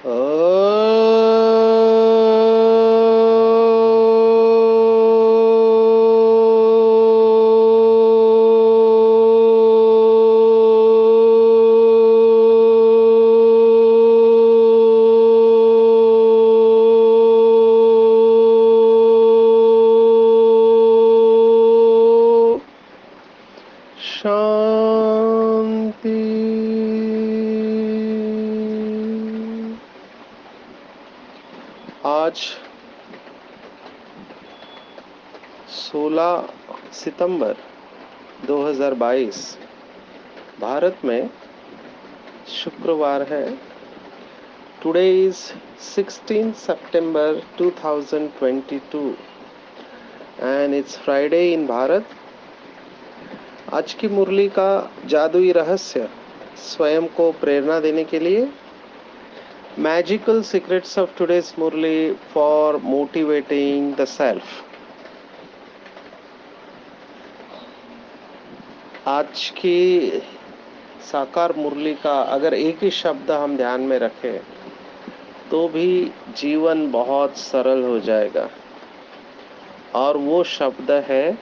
शांति। आज 16 सितंबर 2022 भारत में शुक्रवार है। Today is 16 September 2022 and it's Friday in Bharat. आज की मुरली का जादुई रहस्य स्वयं को प्रेरणा देने के लिए magical secrets of today's Murli for motivating the self. आज की साकार मुरली का अगर एक ही शब्द हम ध्यान में रखें तो भी जीवन बहुत सरल हो जाएगा, और वो शब्द है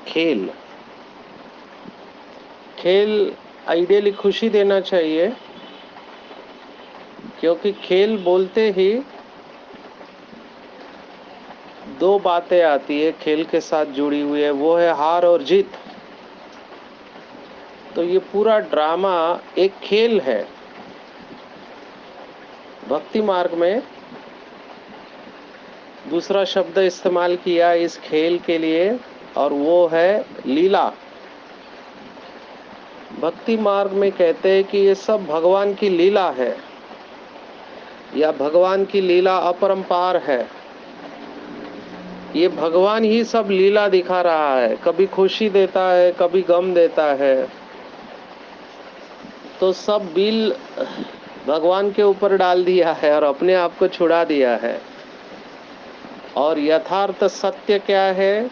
खेल। खेल आइडियली खुशी देना चाहिए, क्योंकि खेल बोलते ही दो बातें आती है खेल के साथ जुड़ी हुई है, वो है हार और जीत। तो ये पूरा ड्रामा एक खेल है। भक्ति मार्ग में दूसरा शब्द इस्तेमाल किया इस खेल के लिए, और वो है लीला। भक्ति मार्ग में कहते हैं कि ये सब भगवान की लीला है, या भगवान की लीला अपरंपार है। ये भगवान ही सब लीला दिखा रहा है, कभी खुशी देता है, कभी गम देता है। तो सब बिल भगवान के ऊपर डाल दिया है और अपने आप को छुड़ा दिया है। और यथार्थ सत्य क्या है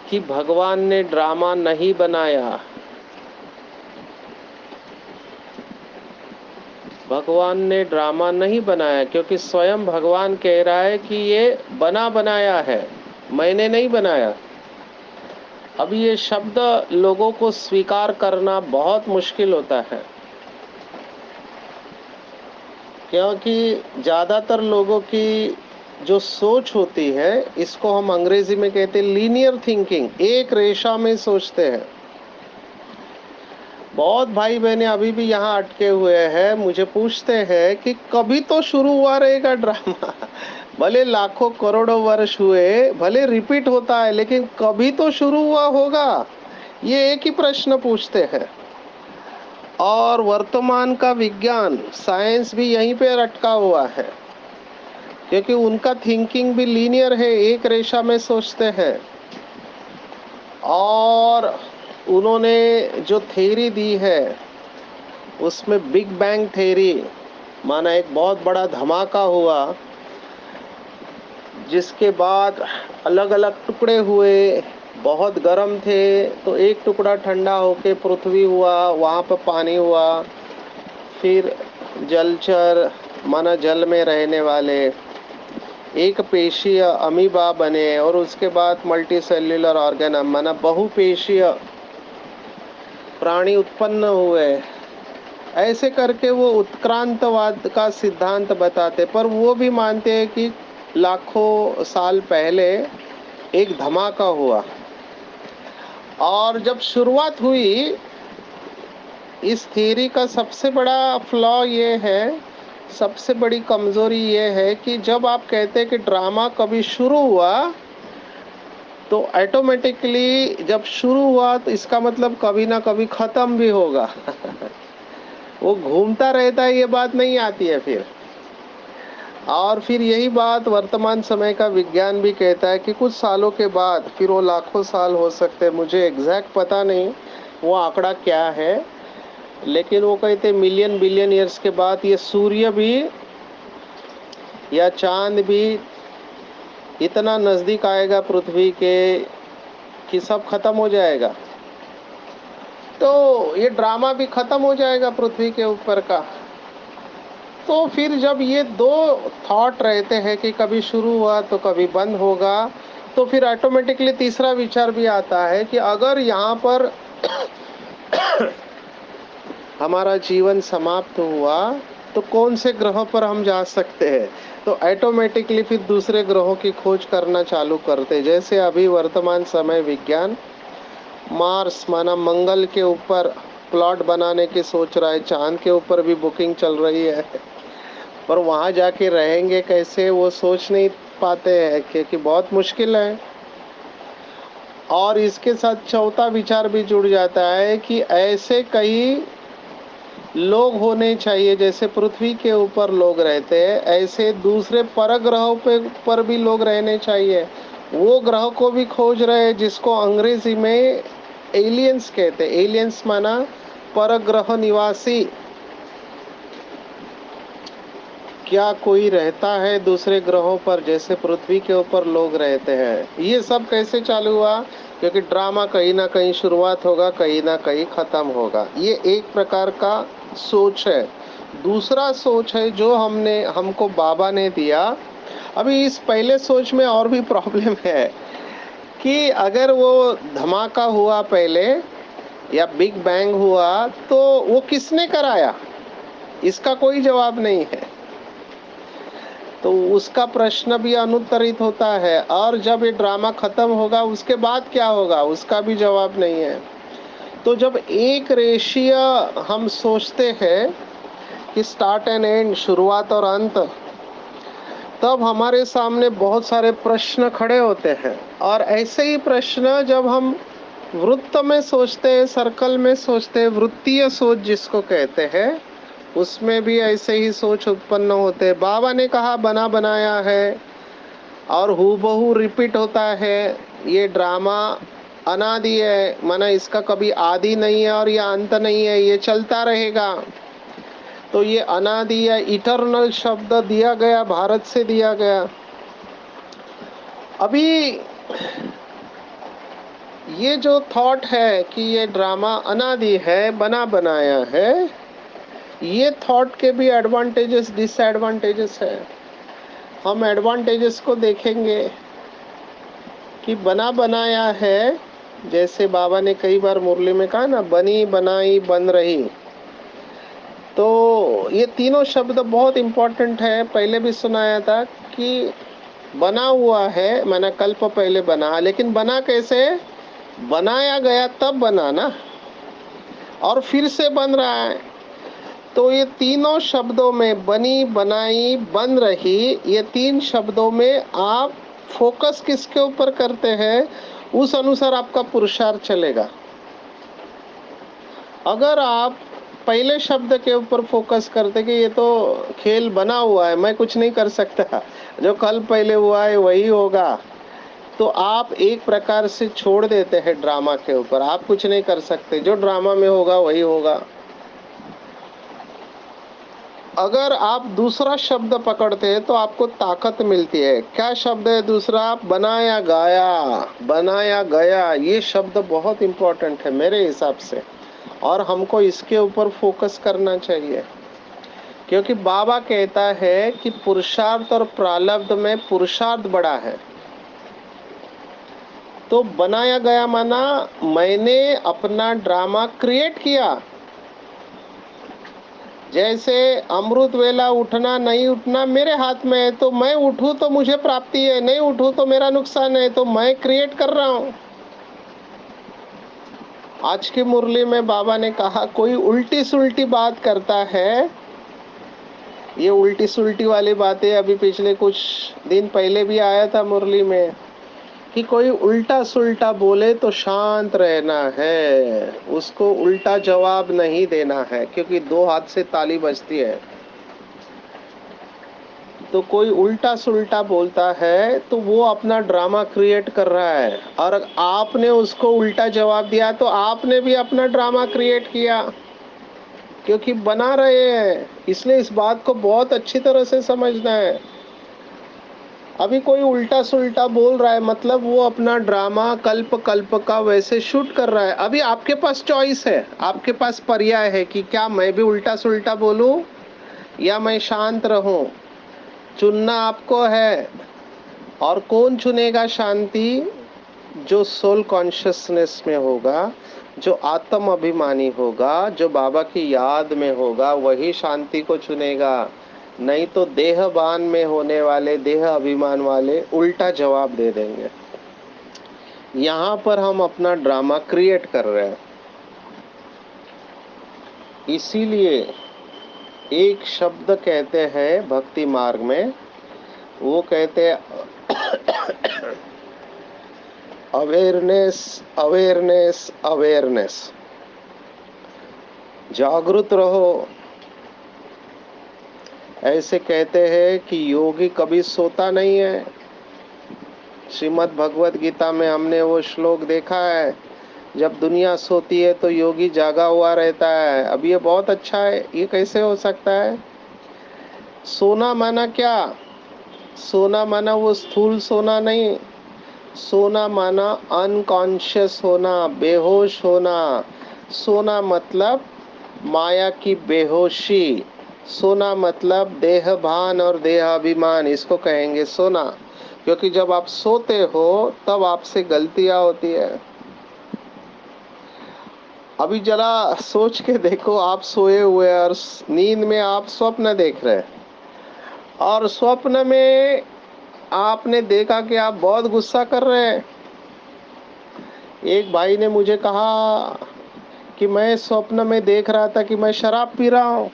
कि भगवान ने ड्रामा नहीं बनाया। भगवान ने ड्रामा नहीं बनाया, क्योंकि स्वयं भगवान कह रहा है कि ये बना बनाया है, मैंने नहीं बनाया। अब ये शब्द लोगों को स्वीकार करना बहुत मुश्किल होता है, क्योंकि ज़्यादातर लोगों की जो सोच होती है, इसको हम अंग्रेजी में कहते हैं लीनियर थिंकिंग, एक रेशा में सोचते हैं। बहुत भाई बहने अभी भी यहाँ अटके हुए हैं, मुझे पूछते हैं कि कभी तो शुरू हुआ रहेगा ड्रामा। भले लाखों करोड़ों वर्ष हुए, भले रिपीट होता है, लेकिन कभी तो शुरू हुआ होगा। ये एक ही प्रश्न पूछते हैं। और वर्तमान का विज्ञान, साइंस भी यहीं पे अटका हुआ है, क्योंकि उनका थिंकिंग भी लीनियर है, एक रेशा में सोचते हैं। और उन्होंने जो थ्योरी दी है उसमें बिग बैंग थ्योरी, माना एक बहुत बड़ा धमाका हुआ, जिसके बाद अलग अलग टुकड़े हुए, बहुत गर्म थे तो एक टुकड़ा ठंडा होके पृथ्वी हुआ, वहाँ पर पानी हुआ, फिर जलचर माना जल में रहने वाले, एक पेशीय अमीबा बने, और उसके बाद मल्टी सेल्युलर ऑर्गेनम माना बहुपेशीय प्राणी उत्पन्न हुए। ऐसे करके वो उत्क्रांतवाद का सिद्धांत बताते, पर वो भी मानते हैं कि लाखों साल पहले एक धमाका हुआ। और जब शुरुआत हुई, इस थ्योरी का सबसे बड़ा फ्लॉ ये है, सबसे बड़ी कमजोरी ये है कि जब आप कहते हैं कि ड्रामा कभी शुरू हुआ, तो ऑटोमेटिकली जब शुरू हुआ तो इसका मतलब कभी ना कभी खत्म भी होगा। वो घूमता रहता है, ये बात नहीं आती है फिर। और फिर यही बात वर्तमान समय का विज्ञान भी कहता है कि कुछ सालों के बाद, फिर वो लाखों साल हो सकते हैं, मुझे एग्जैक्ट पता नहीं वो आंकड़ा क्या है, लेकिन वो कहते मिलियन बिलियन ईयर्स के बाद ये सूर्य भी या चांद भी इतना नज़दीक आएगा पृथ्वी के कि सब खत्म हो जाएगा। तो ये ड्रामा भी खत्म हो जाएगा पृथ्वी के ऊपर का। तो फिर जब ये दो थॉट रहते हैं कि कभी शुरू हुआ तो कभी बंद होगा, तो फिर ऑटोमेटिकली तीसरा विचार भी आता है कि अगर यहाँ पर हमारा जीवन समाप्त हुआ तो कौन से ग्रह पर हम जा सकते हैं। तो ऑटोमेटिकली फिर दूसरे ग्रहों की खोज करना चालू करते, जैसे अभी वर्तमान समय विज्ञान मार्स माना मंगल के ऊपर प्लॉट बनाने की सोच रहा है, चांद के ऊपर भी बुकिंग चल रही है, पर वहाँ जाके रहेंगे कैसे वो सोच नहीं पाते हैं, क्योंकि बहुत मुश्किल है। और इसके साथ चौथा विचार भी जुड़ जाता है कि ऐसे कई लोग होने चाहिए, जैसे पृथ्वी के ऊपर लोग रहते हैं ऐसे दूसरे परग्रहों पे पर भी लोग रहने चाहिए। वो ग्रह को भी खोज रहे हैं जिसको अंग्रेजी में एलियंस कहते हैं। एलियंस माना परग्रह निवासी। क्या कोई रहता है दूसरे ग्रहों पर जैसे पृथ्वी के ऊपर लोग रहते हैं। ये सब कैसे चालू हुआ, क्योंकि ड्रामा कहीं ना कहीं शुरुआत होगा, कहीं ना कहीं खत्म होगा। ये एक प्रकार का सोच है। दूसरा सोच है जो हमको बाबा ने दिया। अभी इस पहले सोच में और भी प्रॉब्लम है कि अगर वो धमाका हुआ पहले या बिग बैंग हुआ तो वो किसने कराया, इसका कोई जवाब नहीं है। तो उसका प्रश्न भी अनुत्तरित होता है। और जब ये ड्रामा खत्म होगा उसके बाद क्या होगा, उसका भी जवाब नहीं है। तो जब एक रेषीय हम सोचते हैं कि स्टार्ट एंड एंड, शुरुआत और अंत, तब हमारे सामने बहुत सारे प्रश्न खड़े होते हैं। और ऐसे ही प्रश्न जब हम वृत्त में सोचते हैं, सर्कल में सोचते हैं, वृत्तीय सोच जिसको कहते हैं, उसमें भी ऐसे ही सोच उत्पन्न होते हैं। बाबा ने कहा बना बनाया है और हूबहू रिपीट होता है। ये ड्रामा अनादि है, माना इसका कभी आदि नहीं है और या अंत नहीं है, ये चलता रहेगा। तो ये अनादि या इटर्नल शब्द दिया गया, भारत से दिया गया। अभी ये जो थॉट है कि ये ड्रामा अनादि है, बना बनाया है, ये थॉट के भी एडवांटेजेस डिसएडवांटेजेस है। हम एडवांटेजेस को देखेंगे कि बना बनाया है, जैसे बाबा ने कई बार मुरली में कहा ना, बनी बनाई बन रही। तो ये तीनों शब्द बहुत इम्पोर्टेंट है। पहले भी सुनाया था कि बना हुआ है, मैंने कल्प पहले बना, लेकिन बना कैसे, बनाया गया तब बना ना, और फिर से बन रहा है। तो ये तीनों शब्दों में बनी बनाई बन रही, ये तीन शब्दों में आप फोकस किसके ऊपर करते हैं, उस अनुसार आपका पुरुषार्थ चलेगा। अगर आप पहले शब्द के ऊपर फोकस करते कि ये तो खेल बना हुआ है, मैं कुछ नहीं कर सकता, जो कल पहले हुआ है वही होगा, तो आप एक प्रकार से छोड़ देते हैं ड्रामा के ऊपर। आप कुछ नहीं कर सकते, जो ड्रामा में होगा वही होगा। अगर आप दूसरा शब्द पकड़ते हैं तो आपको ताकत मिलती है। क्या शब्द है दूसरा, बनाया गया, बनाया गया। ये शब्द बहुत इंपॉर्टेंट है मेरे हिसाब से, और हमको इसके ऊपर फोकस करना चाहिए। क्योंकि बाबा कहता है कि पुरुषार्थ और प्रारब्ध में पुरुषार्थ बड़ा है। तो बनाया गया माना मैंने अपना ड्रामा क्रिएट किया। जैसे अमृत वेला उठना नहीं उठना मेरे हाथ में है, तो मैं उठूं तो मुझे प्राप्ति है, नहीं उठूं तो मेरा नुकसान है। तो मैं क्रिएट कर रहा हूं। आज की मुरली में बाबा ने कहा कोई उल्टी सुल्टी बात करता है, ये उल्टी सुल्टी वाली बातें अभी पिछले कुछ दिन पहले भी आया था मुरली में, कि कोई उल्टा सुल्टा बोले तो शांत रहना है, उसको उल्टा जवाब नहीं देना है, क्योंकि दो हाथ से ताली बजती है। तो कोई उल्टा सुल्टा बोलता है तो वो अपना ड्रामा क्रिएट कर रहा है, और आपने उसको उल्टा जवाब दिया तो आपने भी अपना ड्रामा क्रिएट किया, क्योंकि बना रहे हैं। इसलिए इस बात को बहुत अच्छी तरह से समझना है। अभी कोई उल्टा सुल्टा बोल रहा है, मतलब वो अपना ड्रामा कल्प कल्प का वैसे शूट कर रहा है। अभी आपके पास चॉइस है, आपके पास पर्याय है कि क्या मैं भी उल्टा सुल्टा बोलूं या मैं शांत रहूं। चुनना आपको है। और कौन चुनेगा शांति? जो सोल कॉन्शियसनेस में होगा, जो आत्म अभिमानी होगा, जो बाबा की याद में होगा, वही शांति को चुनेगा। नहीं तो देहबान में होने वाले, देह अभिमान वाले उल्टा जवाब दे देंगे। यहाँ पर हम अपना ड्रामा क्रिएट कर रहे हैं। इसीलिए एक शब्द कहते हैं भक्ति मार्ग में, वो कहते हैं अवेयरनेस, अवेयरनेस, अवेयरनेस। जागरूक रहो। ऐसे कहते हैं कि योगी कभी सोता नहीं है। श्रीमद् भगवत गीता में हमने वो श्लोक देखा है, जब दुनिया सोती है तो योगी जागा हुआ रहता है। अब ये बहुत अच्छा है, ये कैसे हो सकता है? सोना माना क्या? सोना माना वो स्थूल सोना नहीं, सोना माना अनकॉन्शियस होना, बेहोश होना। सोना मतलब माया की बेहोशी। सोना मतलब देह भान और देह अभिमान, इसको कहेंगे सोना। क्योंकि जब आप सोते हो तब आपसे गलतियां होती है। अभी जरा सोच के देखो, आप सोए हुए और नींद में आप स्वप्न देख रहे हैं, और स्वप्न में आपने देखा कि आप बहुत गुस्सा कर रहे हैं। एक भाई ने मुझे कहा कि मैं स्वप्न में देख रहा था कि मैं शराब पी रहा हूँ,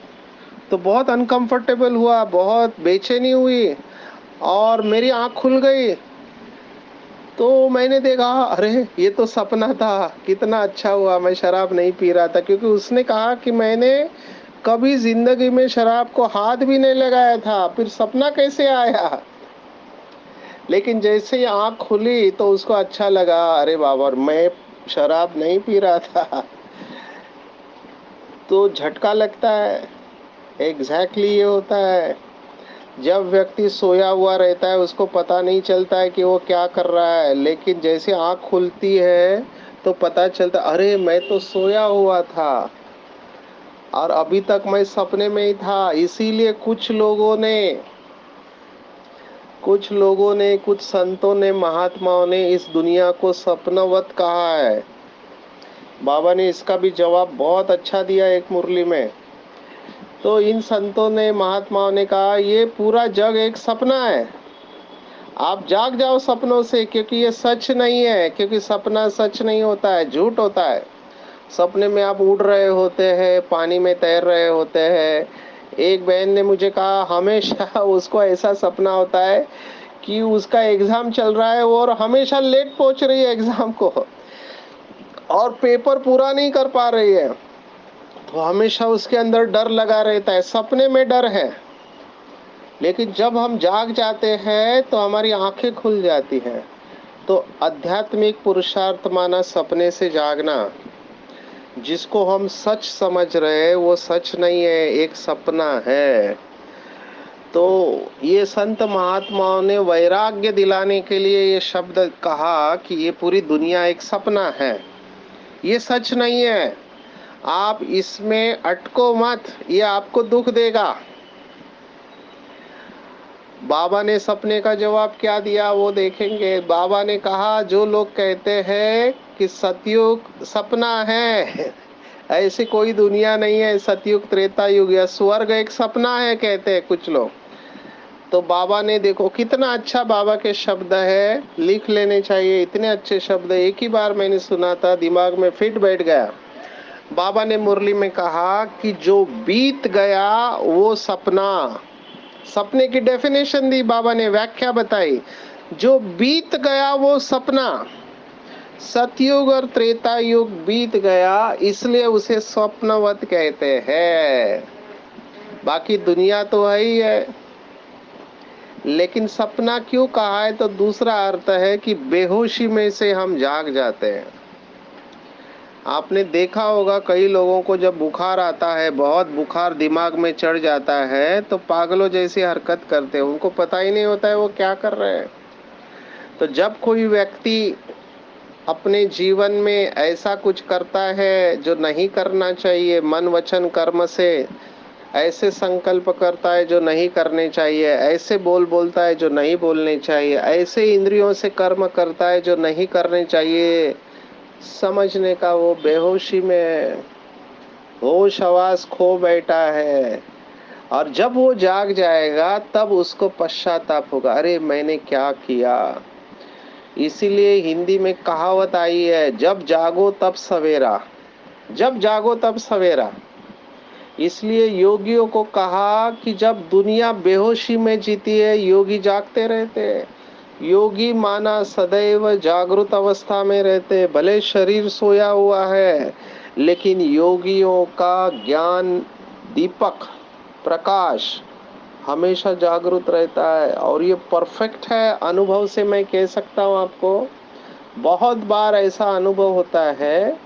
तो बहुत अनकंफर्टेबल हुआ, बहुत बेचैनी हुई और मेरी आंख खुल गई। तो मैंने देखा, अरे ये तो सपना था, कितना अच्छा हुआ मैं शराब नहीं पी रहा था। क्योंकि उसने कहा कि मैंने कभी जिंदगी में शराब को हाथ भी नहीं लगाया था, फिर सपना कैसे आया? लेकिन जैसे ही आंख खुली तो उसको अच्छा लगा, अरे बाबा मैं शराब नहीं पी रहा था। तो झटका लगता है। एग्जैक्टली ये होता है। जब व्यक्ति सोया हुआ रहता है उसको पता नहीं चलता है कि वो क्या कर रहा है, लेकिन जैसे आंख खुलती है तो पता चलता, अरे मैं तो सोया हुआ था और अभी तक मैं सपने में ही था। इसीलिए कुछ संतों ने, महात्माओं ने इस दुनिया को सपनवत कहा है। बाबा ने इसका भी जवाब बहुत अच्छा दिया एक मुरली में। तो इन संतों ने, महात्माओं ने कहा ये पूरा जग एक सपना है, आप जाग जाओ सपनों से, क्योंकि ये सच नहीं है। क्योंकि सपना सच नहीं होता है, झूठ होता है। सपने में आप उड़ रहे होते हैं, पानी में तैर रहे होते हैं। एक बहन ने मुझे कहा हमेशा उसको ऐसा सपना होता है कि उसका एग्जाम चल रहा है और हमेशा लेट पहुंच रही है एग्जाम को, और पेपर पूरा नहीं कर पा रही है। तो हमेशा उसके अंदर डर लगा रहता है, सपने में डर है। लेकिन जब हम जाग जाते हैं तो हमारी आंखें खुल जाती हैं। तो आध्यात्मिक पुरुषार्थ माना सपने से जागना। जिसको हम सच समझ रहे हैं वो सच नहीं है, एक सपना है। तो ये संत महात्माओं ने वैराग्य दिलाने के लिए ये शब्द कहा कि ये पूरी दुनिया एक सपना है, ये सच नहीं है। आप इसमें अटको मत, ये आपको दुख देगा। बाबा ने सपने का जवाब क्या दिया वो देखेंगे। बाबा ने कहा जो लोग कहते हैं कि सतयुग सपना है, ऐसी कोई दुनिया नहीं है। सतयुग, त्रेता युग या स्वर्ग एक सपना है, कहते हैं कुछ लोग। तो बाबा ने, देखो कितना अच्छा बाबा के शब्द है, लिख लेने चाहिए। इतने अच्छे शब्द एक ही बार मैंने सुना था, दिमाग में फिट बैठ गया। बाबा ने मुरली में कहा कि जो बीत गया वो सपना। सपने की डेफिनेशन दी बाबा ने, व्याख्या बताई। जो बीत गया वो सपना। सतयुग और त्रेता युग बीत गया, इसलिए उसे स्वप्नवत कहते हैं। बाकी दुनिया तो है ही है। लेकिन सपना क्यों कहा है? तो दूसरा अर्थ है कि बेहोशी में से हम जाग जाते हैं। आपने देखा होगा कई लोगों को जब बुखार आता है, बहुत बुखार दिमाग में चढ़ जाता है, तो पागलों जैसी हरकत करते हैं, उनको पता ही नहीं होता है वो क्या कर रहे हैं। तो जब कोई व्यक्ति अपने जीवन में ऐसा कुछ करता है जो नहीं करना चाहिए, मन वचन कर्म से ऐसे संकल्प करता है जो नहीं करने चाहिए, ऐसे बोलता है जो नहीं बोलने चाहिए, ऐसे इंद्रियों से कर्म करता है जो नहीं करने चाहिए, समझने का वो बेहोशी में होश हवास खो बैठा है। और जब वो जाग जाएगा तब उसको पश्चाताप होगा, अरे मैंने क्या किया। इसीलिए हिंदी में कहावत आई है, जब जागो तब सवेरा, जब जागो तब सवेरा। इसलिए योगियों को कहा कि जब दुनिया बेहोशी में जीती है, योगी जागते रहते हैं। योगी माना सदैव जागृत अवस्था में रहते, भले शरीर सोया हुआ है, लेकिन योगियों का ज्ञान दीपक प्रकाश हमेशा जागृत रहता है। और ये परफेक्ट है, अनुभव से मैं कह सकता हूँ आपको। बहुत बार ऐसा अनुभव होता है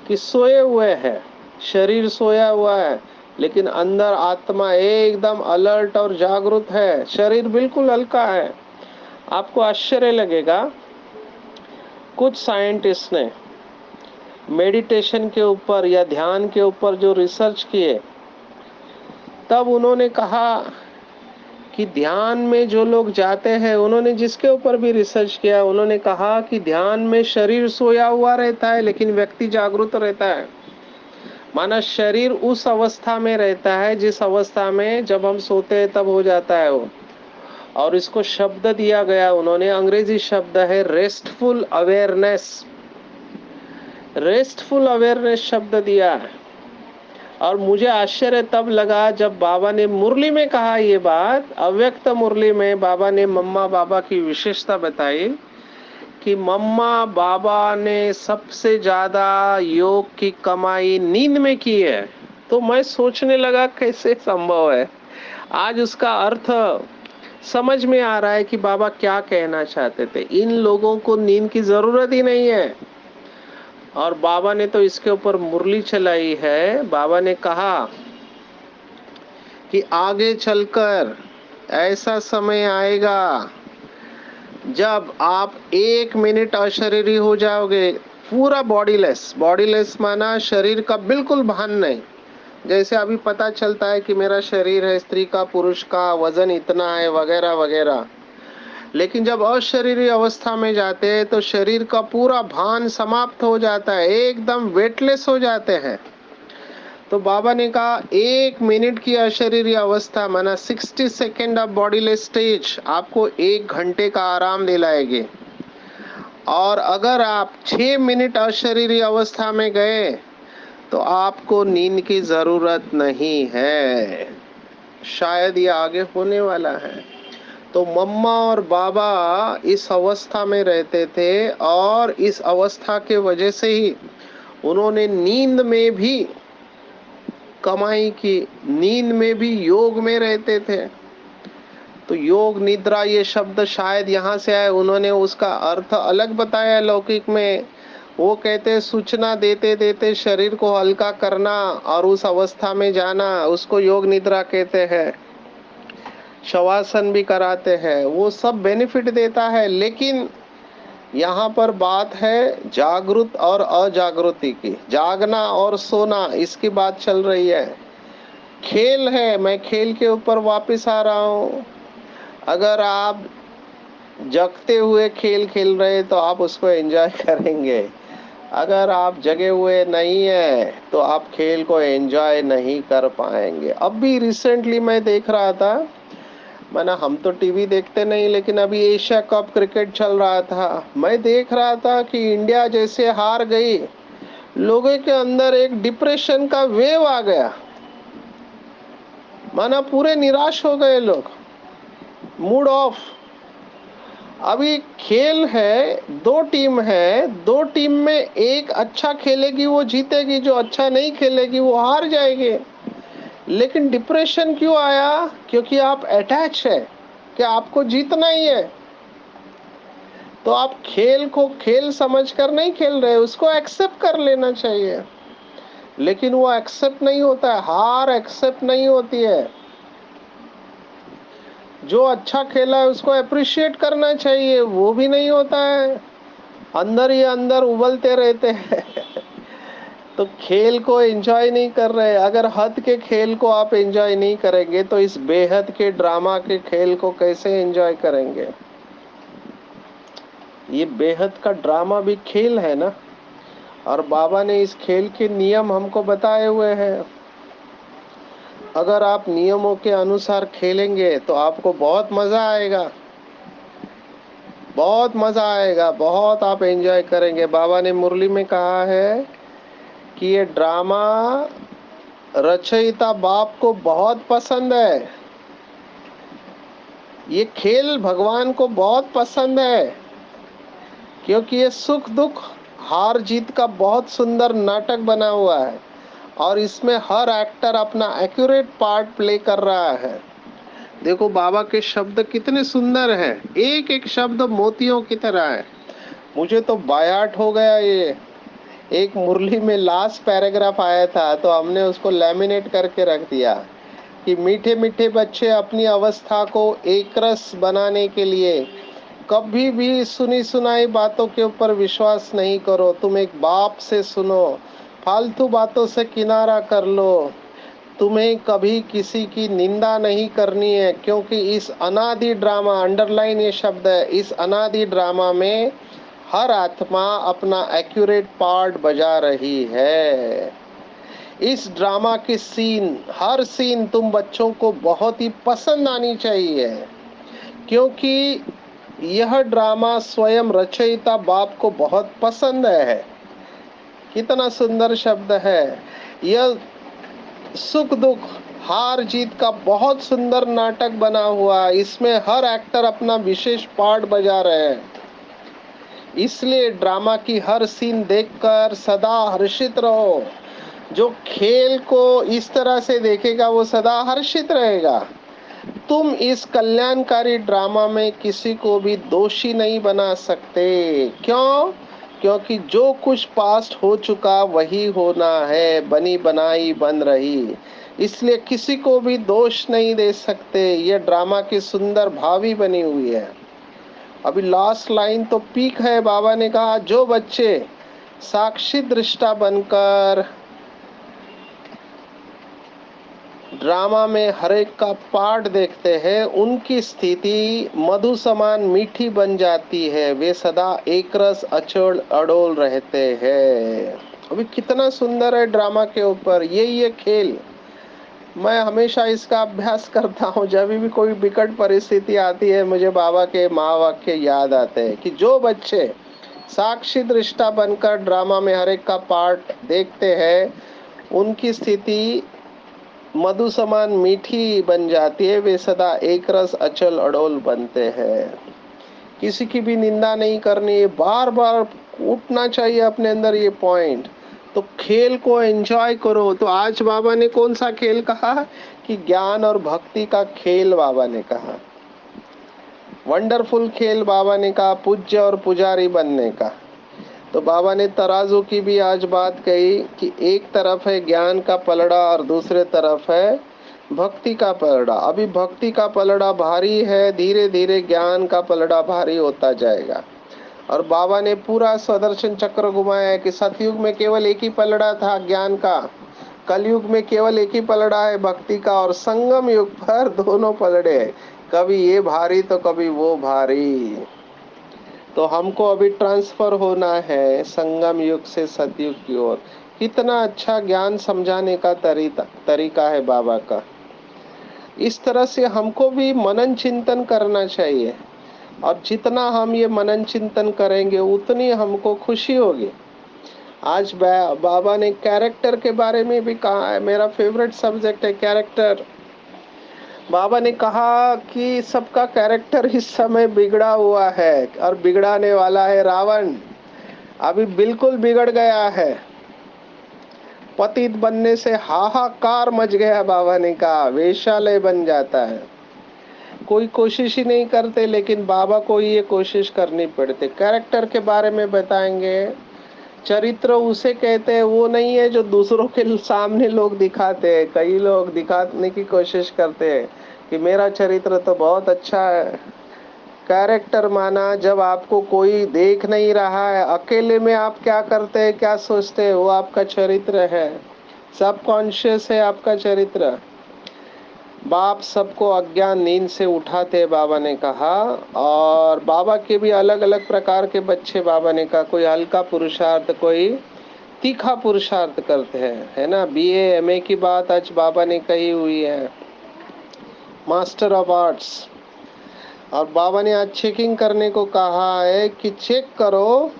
कि सोए हुए हैं, शरीर सोया हुआ है, लेकिन अंदर आत्मा एकदम अलर्ट और जागृत है, शरीर बिल्कुल हल्का है। आपको आश्चर्य लगेगा, कुछ साइंटिस्ट ने मेडिटेशन के ऊपर या ध्यान के ऊपर जो रिसर्च किए, तब उन्होंने कहा कि ध्यान में जो लोग जाते हैं, उन्होंने जिसके ऊपर भी रिसर्च किया, उन्होंने कहा कि ध्यान में शरीर सोया हुआ रहता है लेकिन व्यक्ति जागृत रहता है। माना शरीर उस अवस्था में रहता है जिस अवस्था में जब हम सोते हैं तब हो जाता है वो। और इसको शब्द दिया गया, उन्होंने अंग्रेजी शब्द है रेस्टफुल अवेयरनेस। रेस्टफुल अवेयरनेस शब्द दिया है। और मुझे आश्चर्य तब लगा जब बाबा ने मुरली में कहा ये बात, अव्यक्त मुरली में बाबा ने मम्मा बाबा की विशेषता बताई कि मम्मा बाबा ने सबसे ज्यादा योग की कमाई नींद में की है। तो मैं सोचने लगा कैसे संभव है। आज उसका अर्थ समझ में आ रहा है कि बाबा क्या कहना चाहते थे। इन लोगों को नींद की जरूरत ही नहीं है। और बाबा ने तो इसके ऊपर मुरली चलाई है। बाबा ने कहा कि आगे चलकर ऐसा समय आएगा जब आप 1 मिनट अशरीरी हो जाओगे, पूरा बॉडीलेस। बॉडीलेस माना शरीर का बिल्कुल भान नहीं। जैसे अभी पता चलता है कि मेरा शरीर है, स्त्री का पुरुष का वजन इतना है वगैरह वगैरह, लेकिन जब अशरीरी अवस्था में जाते हैं तो शरीर का पूरा भान समाप्त हो जाता है, एकदम वेटलेस हो जाते हैं। तो बाबा ने कहा 1 मिनट की अशरीरी अवस्था माना 60 सेकेंड ऑफ बॉडीलेस स्टेज आपको 1 घंटे का आराम दिलाएगी। और अगर आप 6 मिनट अशरीरी अवस्था में गए तो आपको नींद की जरूरत नहीं है। शायद ये आगे होने वाला है। तो मम्मा और बाबा इस अवस्था में रहते थे और इस अवस्था के वजह से ही उन्होंने नींद में भी कमाई की, नींद में भी योग में रहते थे। तो योग निद्रा ये शब्द शायद यहाँ से आए, उन्होंने उसका अर्थ अलग बताया लौकिक में। वो कहते सूचना देते देते शरीर को हल्का करना और उस अवस्था में जाना, उसको योग निद्रा कहते हैं। शवासन भी कराते हैं, वो सब बेनिफिट देता है। लेकिन यहाँ पर बात है जागृत और अजागृति की, जागना और सोना, इसकी बात चल रही है। खेल है, मैं खेल के ऊपर वापस आ रहा हूँ। अगर आप जगते हुए खेल खेल रहे तो आप उसको एंजॉय करेंगे। अगर आप जगे हुए नहीं है तो आप खेल को एंजॉय नहीं कर पाएंगे। अब भी रिसेंटली मैं देख रहा था, माना हम तो टीवी देखते नहीं, लेकिन अभी एशिया कप क्रिकेट चल रहा था। मैं देख रहा था कि इंडिया जैसे हार गई, लोगों के अंदर एक डिप्रेशन का वेव आ गया, माना पूरे निराश हो गए लोग, मूड ऑफ। अभी खेल है, 2 टीम है, 2 टीम में एक अच्छा खेलेगी वो जीतेगी, जो अच्छा नहीं खेलेगी वो हार जाएगी। लेकिन डिप्रेशन क्यों आया? क्योंकि आप अटैच है कि आपको जीतना ही है। तो आप खेल को खेल समझकर नहीं खेल रहे, उसको एक्सेप्ट कर लेना चाहिए। लेकिन वो एक्सेप्ट नहीं होता है, हार एक्सेप्ट नहीं होती है। जो अच्छा खेला है उसको अप्रिशिएट करना चाहिए, वो भी नहीं होता है, अंदर ही अंदर उबलते रहते हैं। तो खेल को एंजॉय नहीं कर रहे। अगर हद के खेल को आप एंजॉय नहीं करेंगे तो इस बेहद के ड्रामा के खेल को कैसे एंजॉय करेंगे? ये बेहद का ड्रामा भी खेल है ना, और बाबा ने इस खेल के नियम हमको बताए हुए हैं। अगर आप नियमों के अनुसार खेलेंगे तो आपको बहुत मजा आएगा, बहुत मजा आएगा, बहुत आप एंजॉय करेंगे। बाबा ने मुरली में कहा है कि ये ड्रामा रचयिता बाप को बहुत पसंद है, ये खेल भगवान को बहुत पसंद है, क्योंकि ये सुख दुख हार जीत का बहुत सुंदर नाटक बना हुआ है, और इसमें हर एक्टर अपना एक्यूरेट पार्ट प्ले कर रहा है। देखो बाबा के शब्द कितने सुंदर हैं, एक एक शब्द मोतियों की तरह है। मुझे तो बायाट हो गया ये। एक मुरली में लास्ट पैराग्राफ आया था तो हमने उसको लैमिनेट करके रख दिया कि मीठे मीठे बच्चे अपनी अवस्था को एकरस बनाने के लिए कभी भी सुनी सुनाई बातों के ऊपर विश्वास नहीं करो। तुम एक बाप से सुनो, फालतू बातों से किनारा कर लो। तुम्हें कभी किसी की निंदा नहीं करनी है, क्योंकि इस अनादि ड्रामा, अंडरलाइन ये शब्द है, इस अनादि ड्रामा में हर आत्मा अपना एक्यूरेट पार्ट बजा रही है। इस ड्रामा की सीन, हर सीन तुम बच्चों को बहुत ही पसंद आनी चाहिए, क्योंकि यह ड्रामा स्वयं रचयिता बाप को बहुत पसंद है। कितना सुंदर शब्द है। यह सुख दुख हार जीत का बहुत सुंदर नाटक बना हुआ, इसमें हर एक्टर अपना विशेष पार्ट बजा रहे हैं। इसलिए ड्रामा की हर सीन देखकर सदा हर्षित रहो। जो खेल को इस तरह से देखेगा वो सदा हर्षित रहेगा। तुम इस कल्याणकारी ड्रामा में किसी को भी दोषी नहीं बना सकते। क्यों? क्योंकि जो कुछ पास्ट हो चुका वही होना है, बनी बनाई बन रही, इसलिए किसी को भी दोष नहीं दे सकते। यह ड्रामा की सुंदर भावी बनी हुई है। अभी लास्ट लाइन तो पीक है। बाबा ने कहा जो बच्चे साक्षी दृष्टा बनकर ड्रामा में हर एक का पार्ट देखते हैं, उनकी स्थिति मधु समान मीठी बन जाती है, वे सदा एकरस अचल अडोल रहते हैं। अभी कितना सुंदर है ड्रामा के ऊपर। ये खेल मैं हमेशा इसका अभ्यास करता हूँ। जब भी कोई विकट परिस्थिति आती है मुझे बाबा के महावाक्य याद आते हैं कि जो बच्चे साक्षी दृष्टा बनकर ड्रामा में हर एक का पार्ट देखते हैं, उनकी स्थिति मधु समान मीठी बन जाती है, वे सदा एक रस अचल अडोल बनते हैं। किसी की भी निंदा नहीं करनी, बार बार उठना चाहिए अपने अंदर ये पॉइंट। तो खेल को एंजॉय करो। तो आज बाबा ने कौन सा खेल कहा? कि ज्ञान और भक्ति का खेल बाबा ने कहा। वंडरफुल खेल बाबा ने कहा, पूज्य और पुजारी बनने का। तो बाबा ने तराजू की भी आज बात कही कि एक तरफ है ज्ञान का पलड़ा और दूसरे तरफ है भक्ति का पलड़ा। अभी भक्ति का पलड़ा भारी है, धीरे धीरे ज्ञान का पलड़ा भारी होता जाएगा। और बाबा ने पूरा स्वदर्शन चक्र घुमाया है कि सतयुग में केवल एक ही पलड़ा था ज्ञान का, कलयुग में केवल एक ही पलड़ा है भक्ति का, और संगम युग पर दोनों पलड़े हैं, कभी ये भारी तो कभी वो भारी। तो हमको अभी ट्रांसफर होना है संगम युग से सतयुग की ओर। कितना अच्छा ज्ञान समझाने का तरीका है बाबा का। इस तरह से हमको भी मनन चिंतन करना चाहिए, और जितना हम ये मनन चिंतन करेंगे उतनी हमको खुशी होगी। आज बाबा ने कैरेक्टर के बारे में भी कहा है, मेरा फेवरेट सब्जेक्ट है कैरेक्टर। बाबा ने कहा कि सबका कैरेक्टर इस समय बिगड़ा हुआ है, और बिगड़ाने वाला है रावण। अभी बिल्कुल बिगड़ गया है, पतित बनने से हाहाकार मच गया। बाबा ने कहा वेश्यालय बन जाता है। कोई कोशिश ही नहीं करते, लेकिन बाबा को ही ये कोशिश करनी पड़ती। कैरेक्टर के बारे में बताएंगे। चरित्र उसे कहते हैं, वो नहीं है जो दूसरों के सामने लोग दिखाते हैं। कई लोग दिखाने की कोशिश करते हैं कि मेरा चरित्र तो बहुत अच्छा है। कैरेक्टर माना जब आपको कोई देख नहीं रहा है, अकेले में आप क्या करते हैं, क्या सोचते हैं, वो आपका चरित्र है। सबकॉन्शियस है आपका चरित्र। बाप सबको अज्ञान नींद से उठाते, बाबा ने कहा। और बाबा के भी अलग अलग प्रकार के बच्चे, बाबा ने कहा कोई हल्का पुरुषार्थ, कोई तीखा पुरुषार्थ करते हैं, है ना। बीए एमए की बात आज बाबा ने कही हुई है, मास्टर ऑफ आर्ट्स। और बाबा ने आज चेकिंग करने को कहा है कि चेक करो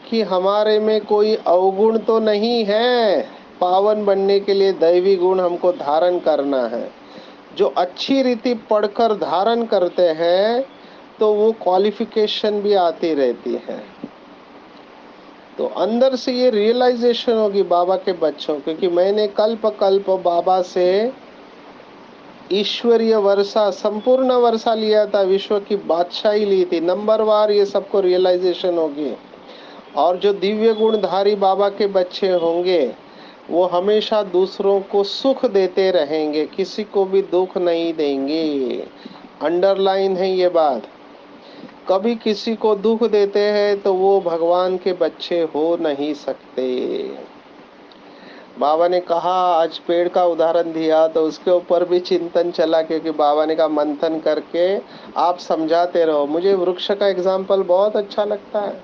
कि हमारे में कोई अवगुण तो नहीं है। पावन बनने के लिए दैवी गुण हमको धारण करना है। जो अच्छी रीति पढ़कर धारण करते हैं तो वो क्वालिफिकेशन भी आती रहती है। तो अंदर से ये रियलाइजेशन होगी बाबा के बच्चों, क्योंकि मैंने कल्प कल्प बाबा से ईश्वरीय वर्षा, संपूर्ण वर्षा लिया था, विश्व की बादशाही ली थी, नंबरवार ये सबको रियलाइजेशन होगी। और जो दिव्य गुणधारी बाबा के बच्चे होंगे वो हमेशा दूसरों को सुख देते रहेंगे, किसी को भी दुख नहीं देंगे। अंडरलाइन है ये बात। कभी किसी को दुख देते हैं तो वो भगवान के बच्चे हो नहीं सकते। बाबा ने कहा, आज पेड़ का उदाहरण दिया तो उसके ऊपर भी चिंतन चला, क्योंकि बाबा ने कहा मंथन करके आप समझाते रहो। मुझे वृक्ष का एग्जाम्पल बहुत अच्छा लगता है।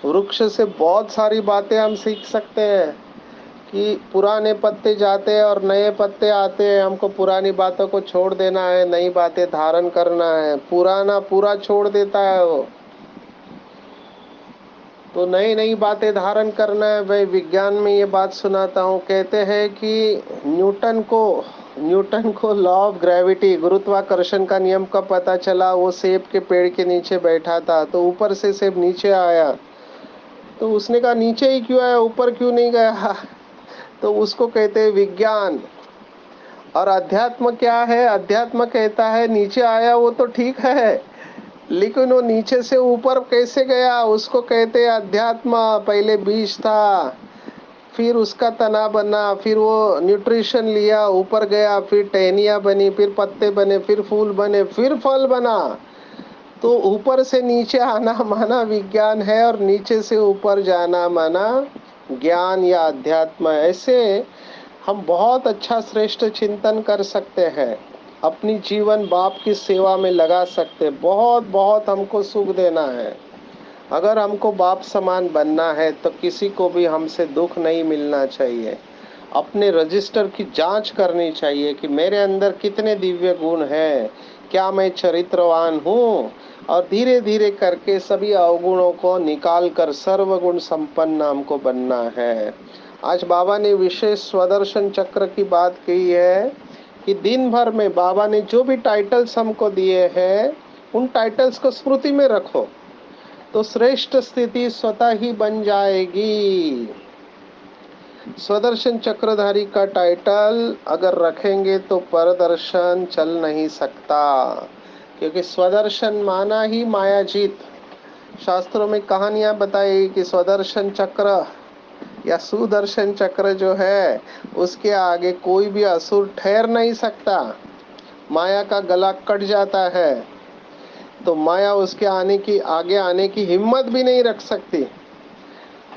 वृक्ष से बहुत सारी बातें हम सीख सकते हैं कि पुराने पत्ते जाते हैं और नए पत्ते आते हैं। हमको पुरानी बातों को छोड़ देना है, नई बातें धारण करना है। पुराना पूरा छोड़ देता है वो, तो नई नई बातें धारण करना है। भाई विज्ञान में ये बात सुनाता हूँ, कहते हैं कि न्यूटन को लॉ ऑफ ग्रेविटी, गुरुत्वाकर्षण का नियम कब पता चला। वो सेब के पेड़ के नीचे बैठा था तो ऊपर से सेब नीचे आया, तो उसने कहा नीचे ही क्यों आया, ऊपर क्यों नहीं गया। तो उसको कहते हैं विज्ञान। और अध्यात्म क्या है, अध्यात्म कहता है नीचे आया वो तो ठीक है, लेकिन वो नीचे से ऊपर कैसे गया, उसको कहते हैं अध्यात्म। पहले बीज था, फिर उसका तना बना, फिर वो न्यूट्रिशन लिया, ऊपर गया, फिर टहनियाँ बनी, फिर पत्ते बने, फिर फूल बने, फिर फल बना। तो ऊपर से नीचे आना माना विज्ञान है, और नीचे से ऊपर जाना माना ज्ञान या अध्यात्म। ऐसे हम बहुत अच्छा श्रेष्ठ चिंतन कर सकते हैं, अपनी जीवन बाप की सेवा में लगा सकते। बहुत बहुत हमको सुख देना है। अगर हमको बाप समान बनना है तो किसी को भी हमसे दुख नहीं मिलना चाहिए। अपने रजिस्टर की जांच करनी चाहिए कि मेरे अंदर कितने दिव्य गुण हैं, क्या मैं चरित्रवान हूँ। और धीरे धीरे करके सभी अवगुणों को निकाल कर सर्वगुण संपन्न हमको बनना है। आज बाबा ने विशेष स्वदर्शन चक्र की बात की है कि दिन भर में बाबा ने जो भी टाइटल्स हमको दिए हैं उन टाइटल्स को स्मृति में रखो तो श्रेष्ठ स्थिति स्वतः ही बन जाएगी। स्वदर्शन चक्रधारी का टाइटल अगर रखेंगे तो परदर्शन चल नहीं सकता, क्योंकि स्वदर्शन माना ही माया जीत। शास्त्रों में कहानियां बताई कि स्वदर्शन चक्र या सुदर्शन चक्र जो है उसके आगे कोई भी असुर ठहर नहीं सकता। माया का गला कट जाता है तो माया उसके आगे आने की हिम्मत भी नहीं रख सकती।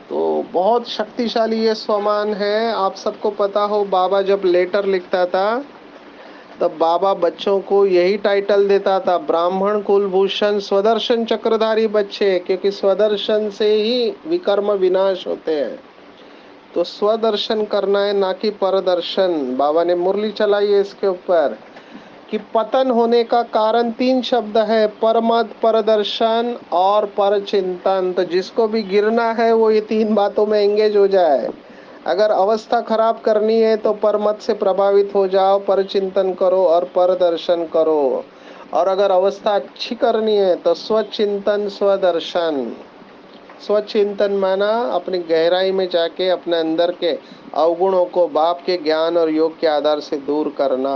तो बहुत शक्तिशाली ये स्वमान है। आप सबको पता हो, बाबा जब लेटर लिखता था तब बाबा बच्चों को यही टाइटल देता था, ब्राह्मण कुलभूषण स्वदर्शन चक्रधारी बच्चे, क्योंकि स्वदर्शन से ही विकर्म विनाश होते हैं। तो स्वदर्शन करना है, ना कि परदर्शन। बाबा ने मुरली चलाई है इसके ऊपर कि पतन होने का कारण 3 शब्द है, परमत, परदर्शन और परचिंतन। तो जिसको भी गिरना है वो ये 3 बातों में एंगेज हो जाए। अगर अवस्था खराब करनी है तो परमत से प्रभावित हो जाओ, परचिंतन करो और परदर्शन करो। और अगर अवस्था अच्छी करनी है तो स्वचिंतन स्वदर्शन। स्वचिंतन माना अपनी गहराई में जाके अपने अंदर के अवगुणों को बाप के ज्ञान और योग के आधार से दूर करना।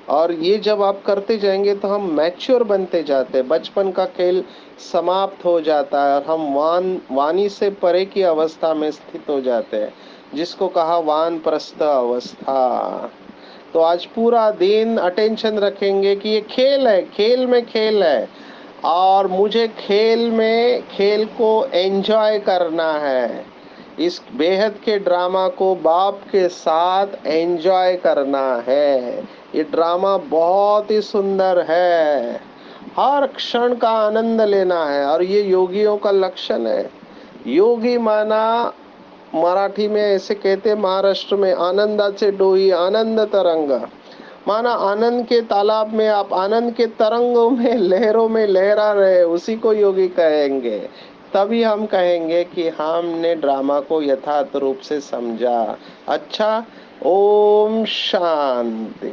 और ये जब आप करते जाएंगे तो हम मैच्योर बनते जाते हैं, बचपन का खेल समाप्त हो जाता है और हम वाणी से परे की अवस्था में स्थित हो जाते हैं, जिसको कहा वानप्रस्थ अवस्था। तो आज पूरा दिन अटेंशन रखेंगे कि ये खेल है, खेल में खेल है, और मुझे खेल को एंजॉय करना है। इस बेहद के ड्रामा को बाप के साथ एंजॉय करना है। ये ड्रामा बहुत ही सुंदर है, हर क्षण का आनंद लेना है, और ये योगियों का लक्षण है। योगी माना, मराठी में ऐसे कहते, महाराष्ट्र में, आनंदाचे डोई आनंद तरंग, माना आनंद के तालाब में आप आनंद के तरंगों में, लहरों में लहरा रहे, उसी को योगी कहेंगे। तभी हम कहेंगे कि हमने ड्रामा को यथार्थ रूप से समझा। अच्छा, ओम शांति।